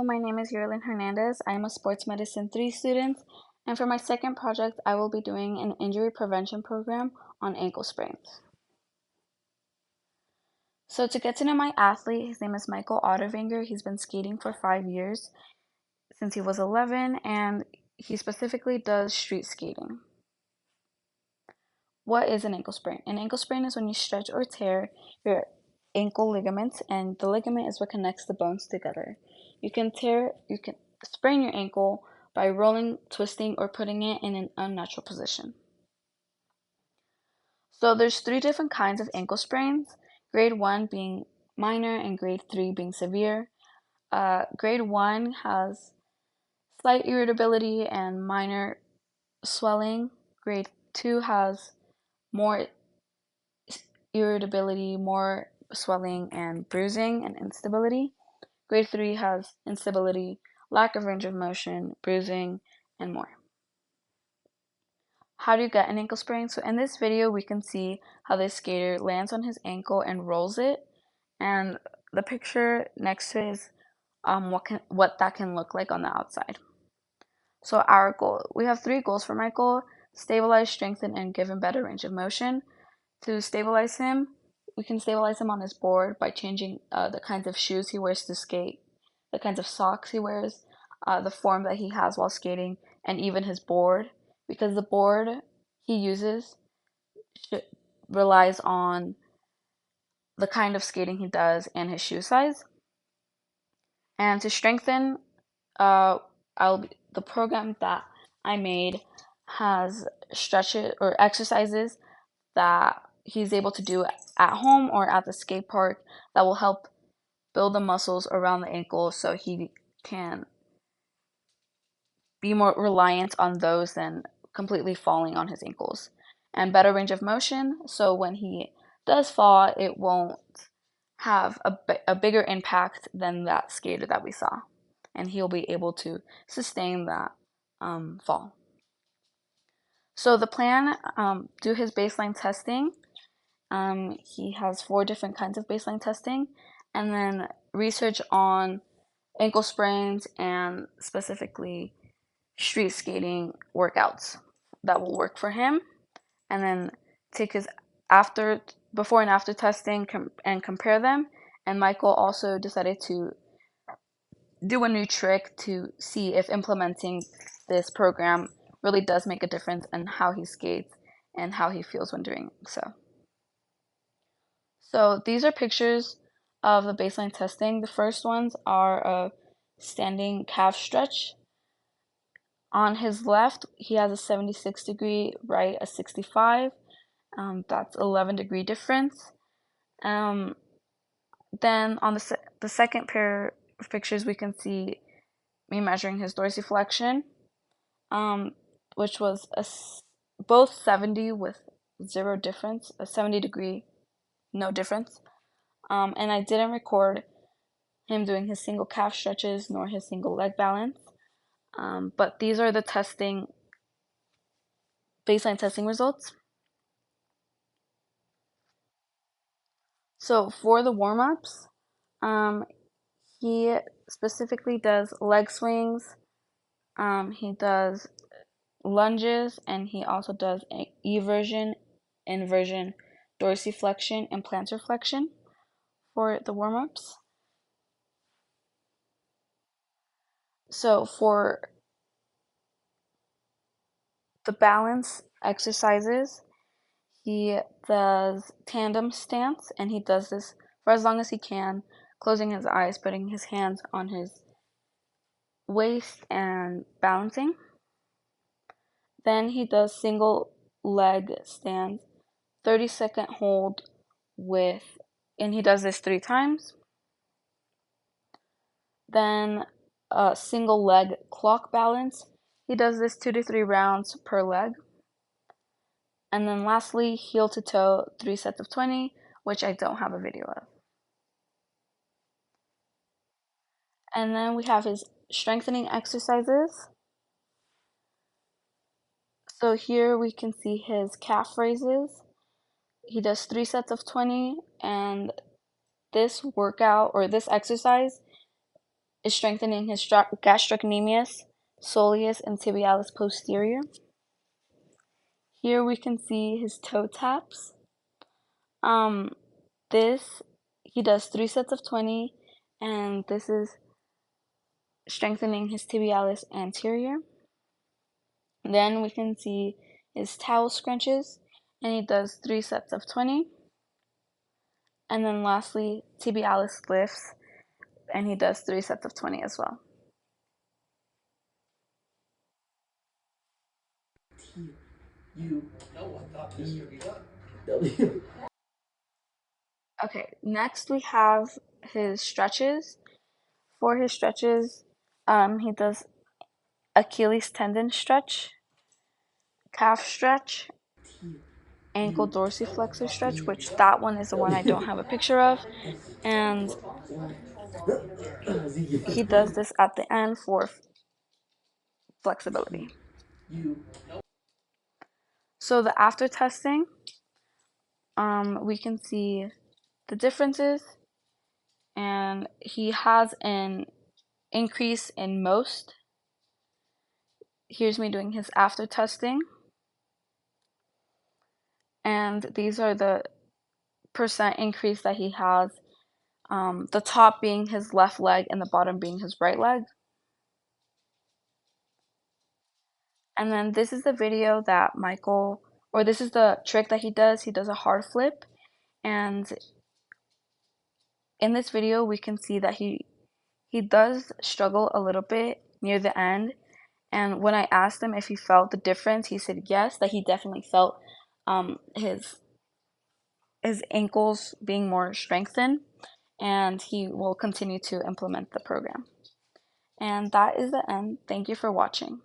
My name is Yerlin Hernandez. I am a Sports Medicine 3 student, and for my second project, I will be doing an injury prevention program on ankle sprains. So to get to know my athlete, his name is Michael Ottervinger. He's been skating for 5 years, since he was 11, and he specifically does street skating. What is an ankle sprain? An ankle sprain is when you stretch or tear your ankle ligament, and the ligament is what connects the bones together. You can sprain your ankle by rolling, twisting, or putting it in an unnatural position. So there's 3 different kinds of ankle sprains, grade 1 being minor and grade 3 being severe. Grade 1 has slight irritability and minor swelling. Grade 2 has more irritability, more swelling and bruising and instability. Grade 3 has instability, lack of range of motion, bruising, and more. How do you get an ankle sprain? So in this video, we can see how this skater lands on his ankle and rolls it. And the picture next to it is what that can look like on the outside. So our goal, we have 3 goals for Michael: stabilize, strengthen, and give him better range of motion. To stabilize him, we can stabilize him on his board by changing the kinds of shoes he wears to skate, the kinds of socks he wears, the form that he has while skating, and even his board, because the board he uses relies on the kind of skating he does and his shoe size. And to strengthen, the program that I made has stretches or exercises that he's able to do at home or at the skate park that will help build the muscles around the ankle so he can be more reliant on those than completely falling on his ankles. And better range of motion, so when he does fall, it won't have a bigger impact than that skater that we saw, and he'll be able to sustain that fall. So the plan, do his baseline testing. He has 4 different kinds of baseline testing, and then research on ankle sprains and specifically street skating workouts that will work for him, and then take his before and after testing and compare them. And Michael also decided to do a new trick to see if implementing this program really does make a difference in how he skates and how he feels when doing so. So these are pictures of the baseline testing. The first ones are a standing calf stretch. On his left, he has a 76 degree, right a 65. That's 11-degree difference. Then on the second pair of pictures, we can see me measuring his dorsiflexion, which was both 70 with 0 difference, a 70-degree, no difference. And I didn't record him doing his single calf stretches nor his single leg balance. But these are the baseline testing results. So for the warm-ups, he specifically does leg swings, he does lunges, and he also does eversion, inversion, dorsiflexion, and plantar flexion for the warm-ups. So for the balance exercises, he does tandem stance, and he does this for as long as he can, closing his eyes, putting his hands on his waist and balancing. Then he does single leg stand, 30-second hold and he does this 3 times. Then a single leg clock balance. He does this 2 to 3 rounds per leg. And then lastly, heel to toe, 3 sets of 20, which I don't have a video of. And then we have his strengthening exercises. So here we can see his calf raises. He does 3 sets of 20, and this workout or this exercise is strengthening his gastrocnemius, soleus, and tibialis posterior. Here we can see his toe taps. This, he does 3 sets of 20, and this is strengthening his tibialis anterior. Then we can see his towel scrunches, and he does 3 sets of 20. And then lastly, tibialis lifts, and he does 3 sets of 20 as well. Okay, next we have his stretches. For his stretches, he does Achilles tendon stretch, calf stretch, ankle dorsiflexor stretch, which that one is the one I don't have a picture of. And he does this at the end for flexibility. So the after testing, we can see the differences, and he has an increase in most. Here's me doing his after testing, and these are the percent increase that he has, the top being his left leg and the bottom being his right leg. And then this is the video that Michael, or this is the trick that he does. He does a hard flip, and in this video we can see that he does struggle a little bit near the end. And when I asked him if he felt the difference, he said yes, that he definitely felt his ankles being more strengthened, and he will continue to implement the program. And that is the end. Thank you for watching.